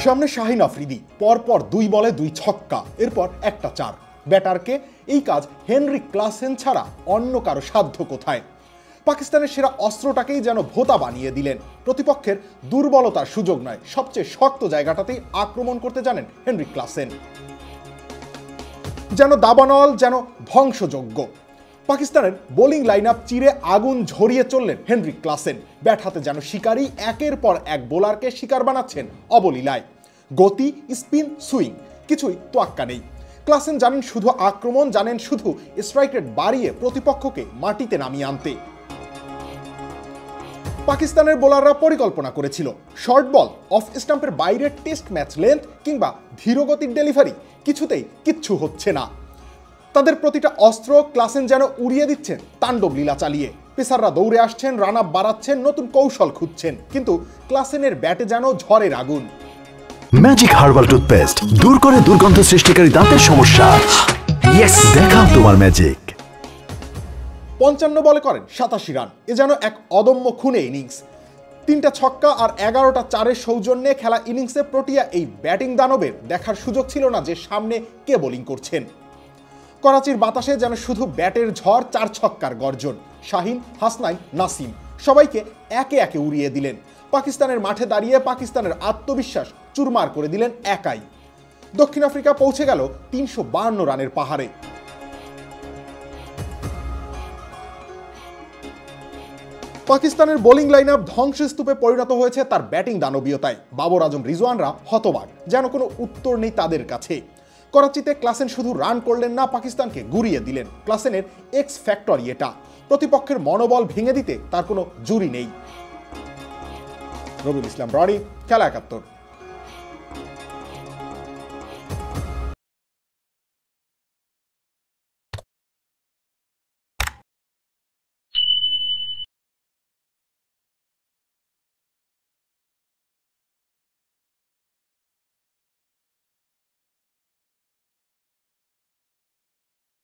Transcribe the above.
সামনে শাহিন আফ্রিদি, পরপর 2 বলে 2 ছক্কা, এরপর একটা 4। ব্যাটারকে এই কাজ হেনরিক ক্লাসেন ছাড়া অন্য কারো সাধ্য কোথায়? পাকিস্তানের সেরা অস্ত্রটাকেই যেন ভোতা বানিয়ে দিলেন। প্রতিপক্ষের দুর্বলতার সুযোগ নয়, সবচেয়ে শক্ত জায়গাটাতেই আক্রমণ করতে জানেন হেনরিক ক্লাসেন। যেন দাবানল, যেন ধ্বংসযোগ্য। পাকিস্তানের বোলিং লাইন আপ চিরে আগুন ঝরিয়ে চললেন হেনরিক ক্লাসেন। ব্যাট হাতে যেন শিকারী একের পর এক বোলারকে শিকার বানাচ্ছেন অবলীলায়। গতি, স্পিন, সুইং কিছুই তোয়াক্কা নেই। ক্লাসেন জানেন শুধু আক্রমণ, জানেন শুধু স্ট্রাইক রেট বাড়িয়ে প্রতিপক্ষকে মাটিতে নামিয়ে আনতে। পাকিস্তানের বোলাররা পরিকল্পনা করেছিল শর্ট বল, অফ স্টাম্পের বাইরে টেস্ট ম্যাচ লেন্থ কিংবা ধীরগতির ডেলিভারি, কিছুতেই কিচ্ছু হচ্ছে না। তাদের প্রতিটা অস্ত্র ক্লাসেন যেন উড়িয়ে দিচ্ছেন তাণ্ডব লীলা চালিয়ে। পেসাররা দৌড়ে আসছেন, রান আপ বাড়াচ্ছেন, নতুন কৌশল খুঁজছেন, কিন্তু ক্লাসেনের ব্যাটে যেন ঝড়ের আগুন। ম্যাজিক হার্বাল টুথপেস্ট দূর করে দুর্গন্ধ সৃষ্টিকারী দাঁতের সমস্যা। ইয়েস, দেখাও তোমার ম্যাজিক। 55 বলে করেন 87 রান, এ যেন এক অদম্য খুনে ইনিংস। 3টা ছক্কা আর 11টা 4-এর সৌজন্যে খেলা ইনিংসে প্রোটিয়া এই ব্যাটিং দানবের দেখার সুযোগ ছিল না যে সামনে কে বোলিং করছেন। করাচির বাতাসে যেন শুধু ব্যাটের ঝড়, 4 ছক্কার গর্জন। শাহিন, হাসনাইন, নাসিম সবাইকে একে একে উড়িয়ে দিলেন। পাকিস্তানের মাঠে দাঁড়িয়ে পাকিস্তানের আত্মবিশ্বাস চুরমার করে দিলেন একাই। দক্ষিণ আফ্রিকা পৌঁছে গেল 352 রানের পাহাড়ে। পাকিস্তানের বোলিং লাইন আপ ধ্বংসস্তূপে পরিণত হয়েছে তার ব্যাটিং দানবীয়তায়। বাবর আজম, রিজওয়ানরা হতবাক, যেন কোনো উত্তর নেই তাদের কাছে। করাচিতে ক্লাসেন শুধু রান করলেন না, পাকিস্তানকে গুড়িয়ে দিলেন। ক্লাসেনের এক্স ফ্যাক্টরি এটা। প্রতিপক্ষের মনোবল ভেঙে দিতে তার কোনো জুরি নেই। রবিউল ইসলাম রনি, খেলা 71।